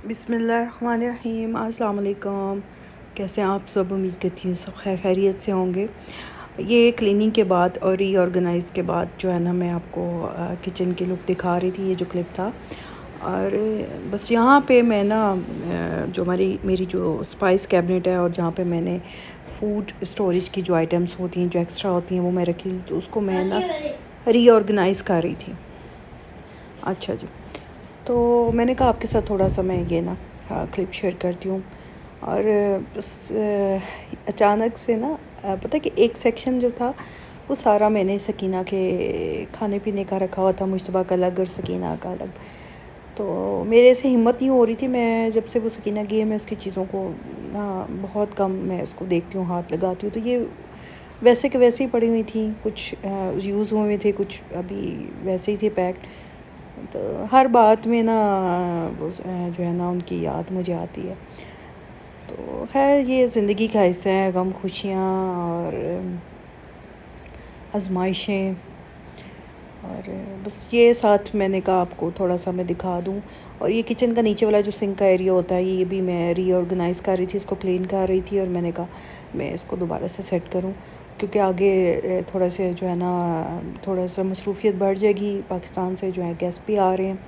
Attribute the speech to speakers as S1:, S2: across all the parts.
S1: बिस्मिल्लाहिर्रहमानिर्रहीम। अस्सलाम वालेकुम। कैसे हैं आप सब? उम्मीद करती हूँ सब खैर खैरियत से होंगे। ये क्लीनिंग के बाद और रीऑर्गेनाइज़ के बाद जो है ना, मैं आपको किचन की लुक दिखा रही थी, ये जो क्लिप था। और बस यहाँ पे मैं ना जो मेरी जो स्पाइस कैबिनेट है और जहाँ पे मैंने फूड स्टोरेज की जो आइटम्स होती हैं, जो एक्स्ट्रा होती हैं, वो मैं रखी, तो उसको मैं ना रीऑर्गेनाइज़ कर रही थी। अच्छा जी। तो मैंने कहा आपके साथ थोड़ा सा मैं ये ना क्लिप शेयर करती हूँ। और बस अचानक से ना पता है कि एक सेक्शन जो था वो सारा मैंने सकीना के खाने पीने का रखा हुआ था, मुश्तबा का अलग और सकीना का अलग। तो मेरे से हिम्मत नहीं हो रही थी, मैं जब से वो सकीना गई है मैं उसकी चीज़ों को ना बहुत कम मैं उसको देखती हूँ, हाथ लगाती हूँ। तो ये वैसे के वैसे ही पड़ी हुई थी, कुछ यूज़ हुए थे, कुछ अभी वैसे ही थे पैक्ड। तो हर बात में ना वो जो है ना उनकी याद मुझे आती है। तो खैर ये ज़िंदगी का हिस्सा है, गम खुशियाँ और आजमाइशें। और बस ये साथ मैंने कहा आपको थोड़ा सा मैं दिखा दूँ। और ये किचन का नीचे वाला जो सिंक का एरिया होता है, ये भी मैं रीऑर्गेनाइज़ कर रही थी, इसको क्लीन कर रही थी। और मैंने कहा मैं इसको दोबारा से सेट करूँ, क्योंकि आगे थोड़ा से जो है ना थोड़ा सा मसरूफ़ियत बढ़ जाएगी। पाकिस्तान से जो है गेस्ट भी आ रहे हैं,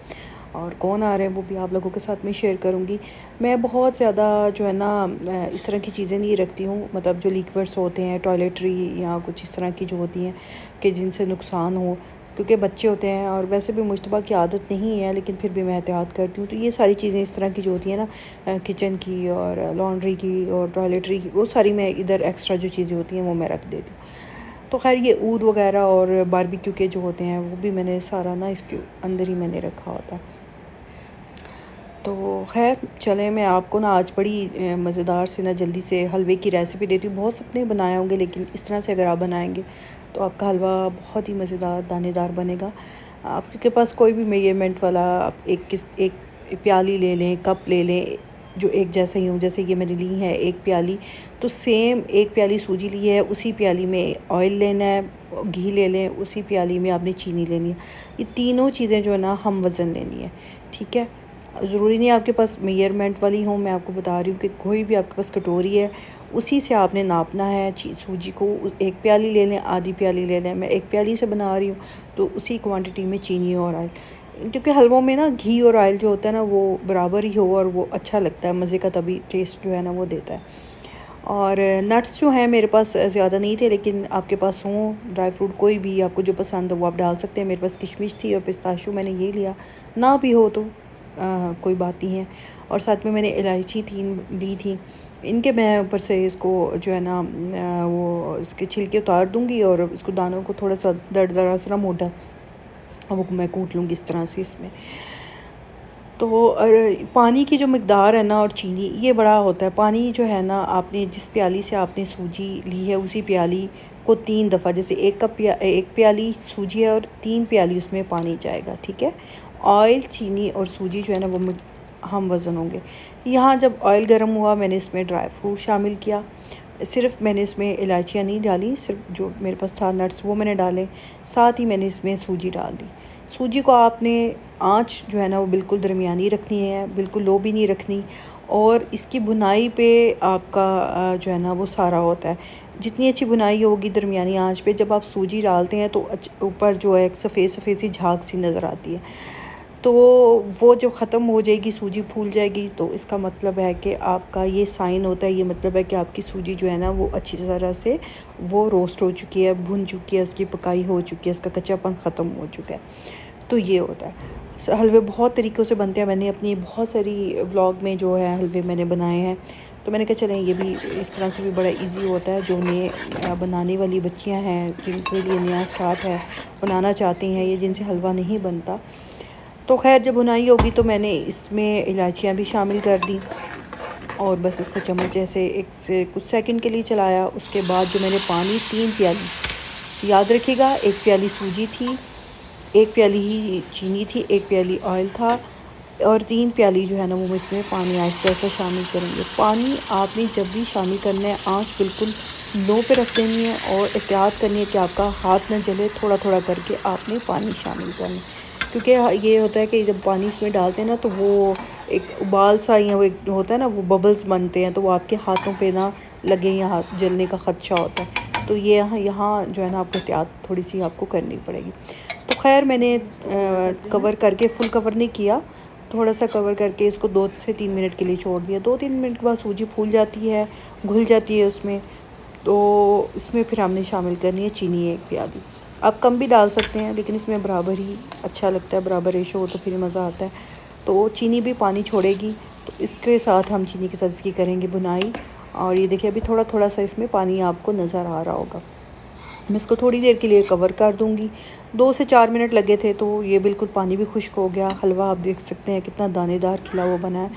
S1: और कौन आ रहे हैं वो भी आप लोगों के साथ में शेयर करूँगी। मैं बहुत ज़्यादा जो है ना इस तरह की चीज़ें नहीं रखती हूँ, मतलब जो लिक्विड्स होते हैं, टॉयलेटरी या कुछ इस तरह की जो होती हैं कि जिनसे नुकसान हो, क्योंकि बच्चे होते हैं। और वैसे भी मुश्तबा की आदत नहीं है, लेकिन फिर भी मैं एहतियात करती हूँ। तो ये सारी चीज़ें इस तरह की जो होती हैं ना, किचन की और लॉन्ड्री की और टॉयलेटरी की, वो सारी मैं इधर एक्स्ट्रा जो चीज़ें होती हैं वो मैं रख देती हूँ। तो खैर ये ऊद वगैरह और बारबेक्यू के जो होते हैं वो भी मैंने सारा ना इसके अंदर ही मैंने रखा होता है। तो खैर चलें, मैं आपको ना आज बड़ी मज़ेदार से ना जल्दी से हलवे की रेसिपी देती हूँ। बहुत सबने बनाए होंगे, लेकिन इस तरह से अगर आप बनाएंगे तो आपका हलवा बहुत ही मज़ेदार दानेदार बनेगा। आपके पास कोई भी मेजरमेंट वाला आप एक प्याली ले लें, कप ले लें, जो एक जैसा ही हो। जैसे ये मैंने ली है एक प्याली, तो सेम एक प्याली सूजी ली है, उसी प्याली में ऑयल लेना है, घी ले लें, उसी प्याली में आपने चीनी लेनी है। ये तीनों चीज़ें जो है ना हम वज़न लेनी है, ठीक है। ज़रूरी नहीं आपके पास मेजरमेंट वाली हो, मैं आपको बता रही हूँ कि कोई भी आपके पास कटोरी है उसी से आपने नापना है। सूजी को एक प्याली ले लें, आधी प्याली ले लें। मैं एक प्याली से बना रही हूँ, तो उसी क्वांटिटी में चीनी और ऑयल, क्योंकि हलवों में ना घी और ऑयल जो होता है ना वो बराबर ही हो और वो अच्छा लगता है, मज़े का तभी टेस्ट जो है ना वो देता है। और नट्स जो हैं मेरे पास ज़्यादा नहीं थे, लेकिन आपके पास हों ड्राई फ्रूट कोई भी आपको जो पसंद हो वो आप डाल सकते हैं। मेरे पास किशमिश थी और पिस्ताशू मैंने ये लिया, ना भी हो तो कोई बात नहीं है। और साथ में मैंने इलायची 3 ली थी। इनके मैं ऊपर से इसको जो है ना वो इसके छिलके उतार दूँगी और इसको दानों को थोड़ा सा दरदरा सा मोटा वो मैं कूट लूँगी इस तरह से इसमें। तो पानी की जो मिक़दार है ना और चीनी, ये बड़ा होता है। पानी जो है ना, आपने जिस प्याली से आपने सूजी ली है उसी प्याली को 3 दफ़ा, जैसे एक प्याली सूजी है और 3 प्याली उसमें पानी जाएगा, ठीक है। ऑयल, चीनी और सूजी जो है ना वो हम वज़न होंगे। यहाँ जब ऑयल गर्म हुआ, मैंने इसमें ड्राई फ्रूट शामिल किया। सिर्फ़ मैंने इसमें इलायचियाँ नहीं डाली, सिर्फ जो मेरे पास था नट्स वो मैंने डाले। साथ ही मैंने इसमें सूजी डाल दी। सूजी को आपने आँच जो है ना वो बिल्कुल दरमियानी रखनी है, बिल्कुल लो भी नहीं रखनी। और इसकी बुनाई पे आपका जो है ना वो सारा होता है। जितनी अच्छी बुनाई होगी दरमियानी आँच पे, जब आप सूजी डालते हैं तो ऊपर जो है एक सफ़ेद सफ़ेद सी झाग सी नज़र आती है। तो वो जब ख़त्म हो जाएगी, सूजी फूल जाएगी, तो इसका मतलब है कि आपका ये साइन होता है, ये मतलब है कि आपकी सूजी जो है ना वो अच्छी तरह से वो रोस्ट हो चुकी है, भुन चुकी है, उसकी पकाई हो चुकी है, उसका कच्चापन ख़त्म हो चुका है। तो ये होता है। हलवे बहुत तरीक़ों से बनते हैं। मैंने अपनी बहुत सारी व्लॉग में जो है हलवे मैंने बनाए हैं। तो मैंने कहा चलें ये भी इस तरह से भी बड़ा इजी होता है। जो नए बनाने वाली बच्चियां हैं, जिनके लिए नया स्टार्ट है, बनाना चाहती हैं ये, जिनसे हलवा नहीं बनता, तो खैर जब बुनाई होगी तो मैंने इसमें इलायचियाँ भी शामिल कर दी। और बस इसको चम्मच ऐसे एक से कुछ सेकंड के लिए चलाया। उसके बाद जो मैंने पानी 3 प्याली, याद रखिएगा, 1 प्याली सूजी थी, 1 प्याली ही चीनी थी, 1 प्याली ऑयल था, और 3 प्याली जो है ना वो इसमें पानी आहिस्ता आहिस्ता शामिल करेंगे। पानी आपने जब भी शामिल करना है, आँच बिल्कुल लो पे रख देनी है और एहतियात करनी है कि आपका हाथ न जले। थोड़ा थोड़ा करके आपने पानी शामिल करना है, क्योंकि ये होता है कि जब पानी इसमें डालते हैं ना तो वो एक उबाल सा या वो एक होता है ना, वो बबल्स बनते हैं, तो वो आपके हाथों पे ना लगे या हाथ जलने का ख़दशा होता है। तो ये यहाँ जो है ना आपको एहतियात थोड़ी सी आपको करनी पड़ेगी। तो खैर मैंने कवर करके, फुल कवर नहीं किया, थोड़ा सा कवर करके इसको 2 से 3 मिनट के लिए छोड़ दिया। 2-3 मिनट के बाद सूजी फूल जाती है, घुल जाती है उसमें। तो इसमें फिर हमने शामिल करनी है चीनी 1 प्याली। आप कम भी डाल सकते हैं, लेकिन इसमें बराबर ही अच्छा लगता है, बराबर रेशो हो तो फिर मज़ा आता है। तो चीनी भी पानी छोड़ेगी, तो इसके साथ हम चीनी के साथ इसकी करेंगे बुनाई। और ये देखिए अभी थोड़ा थोड़ा सा इसमें पानी आपको नज़र आ रहा होगा। मैं इसको थोड़ी देर के लिए कवर कर दूंगी। 2 से 4 मिनट लगे थे, तो ये बिल्कुल पानी भी खुश्क हो गया। हलवा आप देख सकते हैं कितना दानेदार खिला हुआ बना है,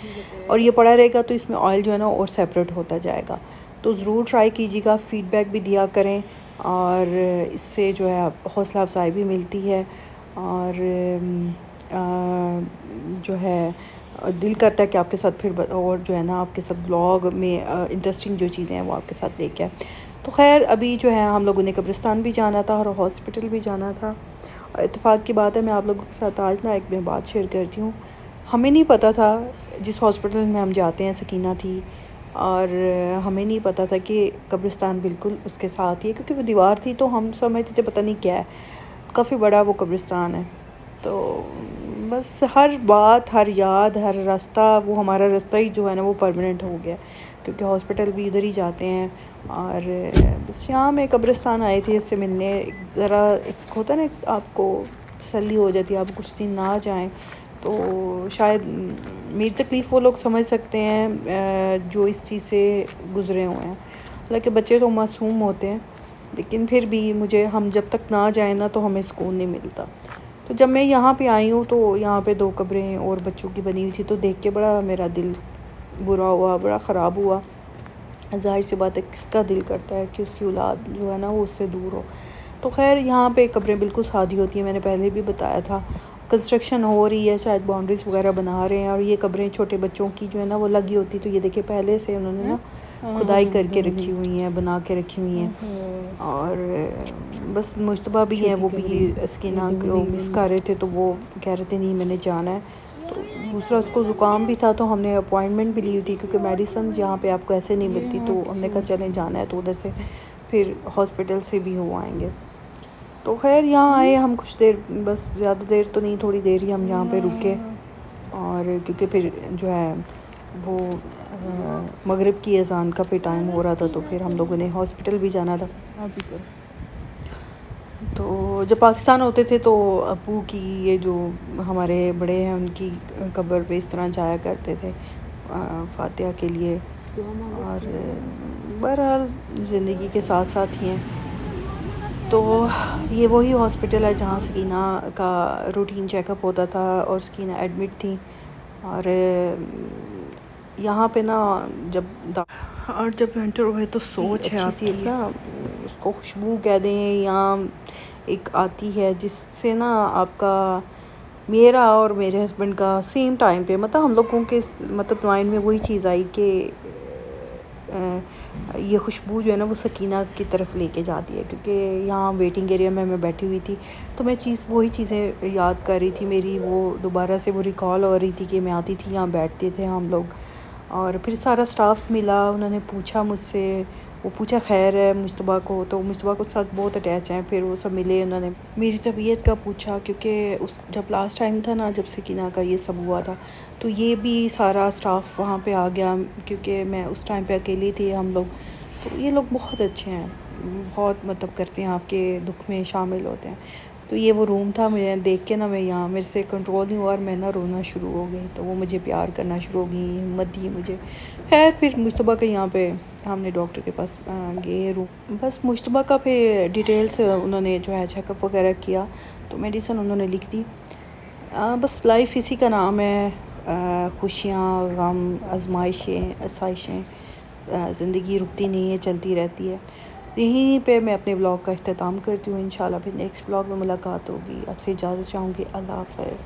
S1: और ये पड़ा रहेगा तो इसमें ऑयल जो है ना और सेपरेट होता जाएगा। तो ज़रूर ट्राई कीजिएगा, फ़ीडबैक भी दिया करें, और इससे जो है हौसला अफजाई भी मिलती है। और जो है दिल करता है कि आपके साथ फिर और जो है ना आपके साथ व्लॉग में इंटरेस्टिंग जो चीज़ें हैं वो आपके साथ लेके आए। तो खैर अभी जो है हम लोगों ने कब्रिस्तान भी जाना था और हॉस्पिटल भी जाना था। और इत्तेफाक की बात है, मैं आप लोगों के साथ आज ना एक मैं बात शेयर करती हूँ। हमें नहीं पता था, जिस हॉस्पिटल में हम जाते हैं सकीना थी, और हमें नहीं पता था कि कब्रिस्तान बिल्कुल उसके साथ ही है, क्योंकि वो दीवार थी तो हम समझते थे पता नहीं क्या है, काफ़ी बड़ा वो कब्रिस्तान है। तो बस हर बात, हर याद, हर रास्ता, वो हमारा रास्ता ही जो है ना वो परमानेंट हो गया, क्योंकि हॉस्पिटल भी इधर ही जाते हैं। और बस यहाँ मैं कब्रिस्तान आई थी इससे मिलने। ज़रा एक होता है ना, आपको तसल्ली हो जाती है, आप कुछ दिन ना जाएं तो शायद मेरी तकलीफ़ वो लोग समझ सकते हैं जो इस चीज़ से गुज़रे हुए हैं। हालांकि बच्चे तो मासूम होते हैं, लेकिन फिर भी मुझे, हम जब तक ना जाए ना तो हमें सुकून नहीं मिलता। तो जब मैं यहाँ पे आई हूँ तो यहाँ पे 2 कब्रें और बच्चों की बनी हुई थी, तो देख के बड़ा मेरा दिल बुरा हुआ, बड़ा ख़राब हुआ। ज़ाहिर सी बात है, किसका दिल करता है कि उसकी औलाद जो है ना वो उससे दूर हो। तो खैर यहाँ पे कब्रें बिल्कुल सादी होती हैं, मैंने पहले भी बताया था। कंस्ट्रक्शन हो रही है, शायद बाउंड्रीज वगैरह बना रहे हैं, और ये कब्रें छोटे बच्चों की जो है ना वो लगी होती। तो ये देखिए पहले से उन्होंने ना खुदाई करके रखी हुई हैं, बना के रखी हुई हैं। और बस मुश्तबा भी हैं, वो भी स्किना को मिस कर रहे थे, तो वो कह रहे थे नहीं मैंने जाना है। तो दूसरा उसको ज़ुकाम भी था, तो हमने अपॉइंटमेंट भी ली हुई थी, क्योंकि मेडिसिन यहाँ पे आपको ऐसे नहीं मिलती। तो हमने कहा चलें जाना है तो उधर से फिर हॉस्पिटल से भी हो आएंगे। तो खैर यहाँ आए हम कुछ देर, बस ज़्यादा देर तो नहीं, थोड़ी देर ही हम यहाँ पे रुके। और क्योंकि फिर जो है वो मगरिब की अज़ान का फिर टाइम हो रहा था, तो फिर हम लोगों ने हॉस्पिटल भी जाना था। तो जब पाकिस्तान होते थे तो अब्बू की, ये जो हमारे बड़े हैं उनकी कब्र पे इस तरह जाया करते थे फातिहा के लिए। और बहरहाल ज़िंदगी के साथ साथ ही हैं। तो ये वही हॉस्पिटल है जहाँ सकीना का रूटीन चेकअप होता था, और सकीना एडमिट थी। और यहाँ पे ना जब एंटर हुए तो सोच है आपकी ना, उसको खुशबू कह दें, या एक आती है जिससे ना आपका, मेरा और मेरे हस्बैंड का सेम टाइम पे, मतलब हम लोगों के मतलब माइंड में वही चीज़ आई कि ये खुशबू जो है ना वो सकीना की तरफ लेके जाती है। क्योंकि यहाँ वेटिंग एरिया में मैं बैठी हुई थी, तो मैं वही चीज़ें याद कर रही थी, मेरी वो दोबारा से वो रिकॉल हो रही थी कि मैं आती थी, यहाँ बैठते थे हम लोग। और फिर सारा स्टाफ मिला, उन्होंने पूछा मुझसे, वो पूछा खैर है मुश्तबा को, तो मुश्तबा को साथ बहुत अटैच हैं। फिर वो सब मिले, उन्होंने मेरी तबीयत का पूछा, क्योंकि उस जब लास्ट टाइम था ना, जब सकीना का ये सब हुआ था, तो ये भी सारा स्टाफ वहाँ पे आ गया, क्योंकि मैं उस टाइम पे अकेली थी हम लोग। तो ये लोग बहुत अच्छे हैं, बहुत मतलब करते हैं, आपके दुख में शामिल होते हैं। तो ये वो रूम था, मुझे देख के ना मैं यहाँ, मेरे से कंट्रोल नहीं हुआ और मैं ना रोना शुरू हो गई। तो वो मुझे प्यार करना शुरू हो गई, हिम्मत दी मुझे। खैर फिर मुश्तबा के यहाँ पे हमने डॉक्टर के पास गए रूम, बस मुश्तबा का फिर डिटेल्स उन्होंने जो है चेकअप वगैरह किया, तो मेडिसिन उन्होंने लिख दी। बस लाइफ इसी का नाम है, खुशियाँ, गम, आजमाइशें, आसाइशें, ज़िंदगी रुकती नहीं है, चलती रहती है। यहीं पे मैं अपने ब्लॉग का अख्ताम करती हूँ। इंशाल्लाह फिर नेक्स्ट ब्लॉग में मुलाकात होगी। आपसे इजाज़त चाहूँगी। अल्लाह हाफ़िज़।